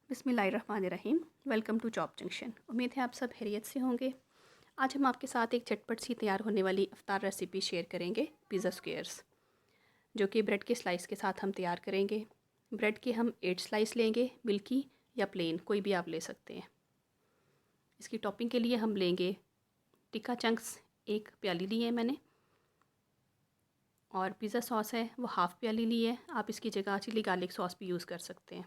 बिस्मिल्लाहिर्रहमानिर्रहीम। Welcome to job junction. उम्मीद है आप सब खैरियत से होंगे। आज हम आपके साथ एक झटपट सी तैयार होने वाली इफ्तार रेसिपी शेयर करेंगे, पिज़्ज़ा स्क्वेयर्स, जो कि ब्रेड के स्लाइस के साथ हम तैयार करेंगे। ब्रेड के हम 8 स्लाइस लेंगे, मिल्की या प्लेन कोई भी आप ले सकते हैं। इसकी टॉपिंग के लिए हम लेंगे टिक्का चंक्स, 1 प्याली ली है मैंने, और पिज़्ज़ा सॉस है वो हाफ़ प्याली ली है। आप इसकी जगह चिली गार्लिक सॉस भी यूज़ कर सकते हैं।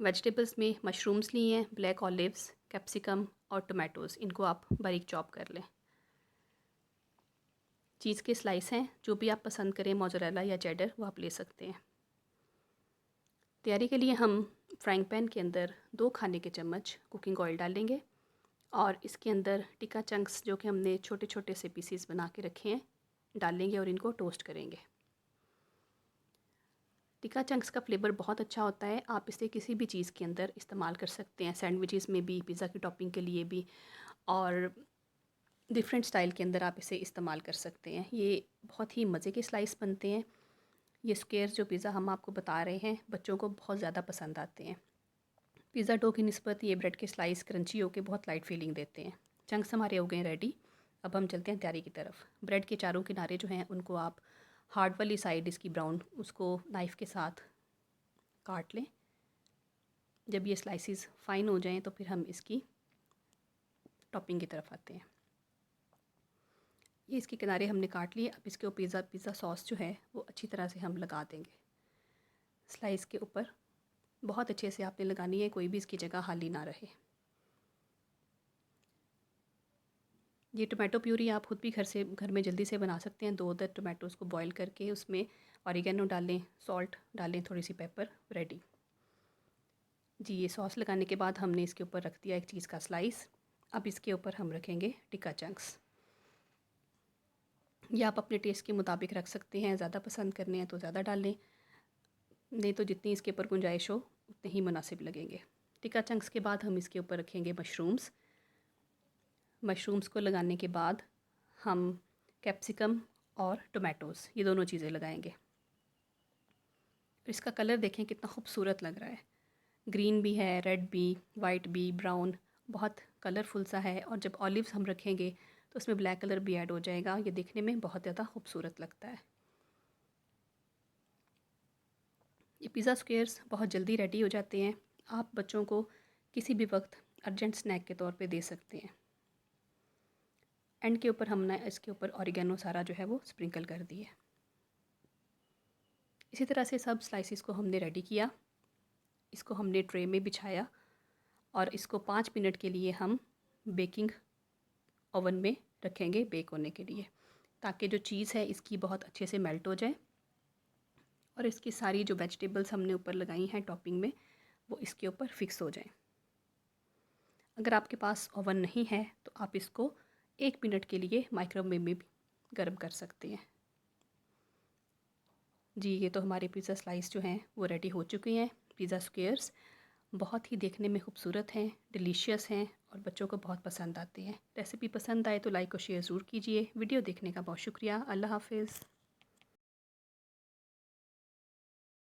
वेजिटेबल्स में मशरूम्स लिए हैं, ब्लैक ऑलिव्स, कैप्सिकम और टोमेटोज़, इनको आप बारीक चॉप कर लें। चीज़ के स्लाइस हैं, जो भी आप पसंद करें, मोज़रेला या चेडर, वो आप ले सकते हैं। तैयारी के लिए हम फ्राइंग पैन के अंदर 2 खाने के चम्मच कुकिंग ऑयल डालेंगे और इसके अंदर टिक्का चंक्स, जो कि हमने छोटे छोटे से पीसीस बना के रखे हैं, डालेंगे और इनको टोस्ट करेंगे। टिक्का चंक्स का फ्लेवर बहुत अच्छा होता है। आप इसे किसी भी चीज़ के अंदर इस्तेमाल कर सकते हैं, सैंडविचेस में भी, पिज़्ज़ा की टॉपिंग के लिए भी, और डिफरेंट स्टाइल के अंदर आप इसे इस्तेमाल कर सकते हैं। ये बहुत ही मज़े के स्लाइस बनते हैं। ये स्क्वेयर जो पिज़्ज़ा हम आपको बता रहे हैं, बच्चों को बहुत ज़्यादा पसंद आते हैं। पिज़्ज़ा डो की निस्बत ये ब्रेड के स्लाइस क्रंची होकर बहुत लाइट फीलिंग देते हैं। चंक्स हमारे हो गए रेडी। अब हम चलते हैं तैयारी की तरफ। ब्रेड के चारों किनारे जो हैं उनको आप हार्ड वाली साइड इसकी ब्राउन, उसको नाइफ़ के साथ काट लें। जब ये स्लाइसिस फ़ाइन हो जाएं तो फिर हम इसकी टॉपिंग की तरफ आते हैं। ये इसके किनारे हमने काट लिए। अब इसके ऊपर पिज़्ज़ा सॉस जो है वो अच्छी तरह से हम लगा देंगे स्लाइस के ऊपर। बहुत अच्छे से आपने लगानी है, कोई भी इसकी जगह खाली ना रहे। ये टोमेटो प्यूरी आप खुद भी घर में जल्दी से बना सकते हैं। 2 अदर टोमेटोज़ को बॉईल करके उसमें ऑरिगेनो डालें, सॉल्ट डालें, थोड़ी सी पेपर, रेडी जी। ये सॉस लगाने के बाद हमने इसके ऊपर रख दिया एक चीज़ का स्लाइस। अब इसके ऊपर हम रखेंगे टिक्का चंक्स। या आप अपने टेस्ट के मुताबिक रख सकते हैं, ज़्यादा पसंद करने हैं तो ज़्यादा डालें, नहीं तो जितनी इसके ऊपर गुंजाइश हो उतने ही मुनासिब लगेंगे। टिक्का चंक्स के बाद हम इसके ऊपर रखेंगे मशरूम्स। मशरूम्स को लगाने के बाद हम कैप्सिकम और टोमेटोज़, ये दोनों चीज़ें लगाएंगे। इसका कलर देखें कितना खूबसूरत लग रहा है। ग्रीन भी है, रेड भी, वाइट भी, ब्राउन, बहुत कलरफुल सा है। और जब ऑलिव्स हम रखेंगे तो उसमें ब्लैक कलर भी ऐड हो जाएगा। ये देखने में बहुत ज़्यादा खूबसूरत लगता है। ये पिज़्ज़ा स्क्वेयर्स बहुत जल्दी रेडी हो जाते हैं। आप बच्चों को किसी भी वक्त अर्जेंट स्नैक के तौर पे दे सकते हैं। एंड के ऊपर हमने इसके ऊपर ऑरिगेनो सारा जो है वो स्प्रिंकल कर दिए। इसी तरह से सब स्लाइसिस को हमने रेडी किया। इसको हमने ट्रे में बिछाया और इसको 5 मिनट के लिए हम बेकिंग ओवन में रखेंगे बेक होने के लिए, ताकि जो चीज़ है इसकी बहुत अच्छे से मेल्ट हो जाए और इसकी सारी जो वेजिटेबल्स हमने ऊपर लगाई हैं टॉपिंग में, वो इसके ऊपर फिक्स हो जाएं। अगर आपके पास ओवन नहीं है तो आप इसको 1 मिनट के लिए माइक्रोवेव में भी गर्म कर सकते हैं जी। ये तो हमारे पिज़्ज़ा स्लाइस जो हैं वो रेडी हो चुके हैं। पिज़्ज़ा स्क्वेयर्स बहुत ही देखने में खूबसूरत हैं, डिलीशियस हैं और बच्चों को बहुत पसंद आते हैं। रेसिपी पसंद आए तो लाइक और शेयर ज़रूर कीजिए। वीडियो देखने का बहुत शुक्रिया। अल्लाह हाफ़िज़।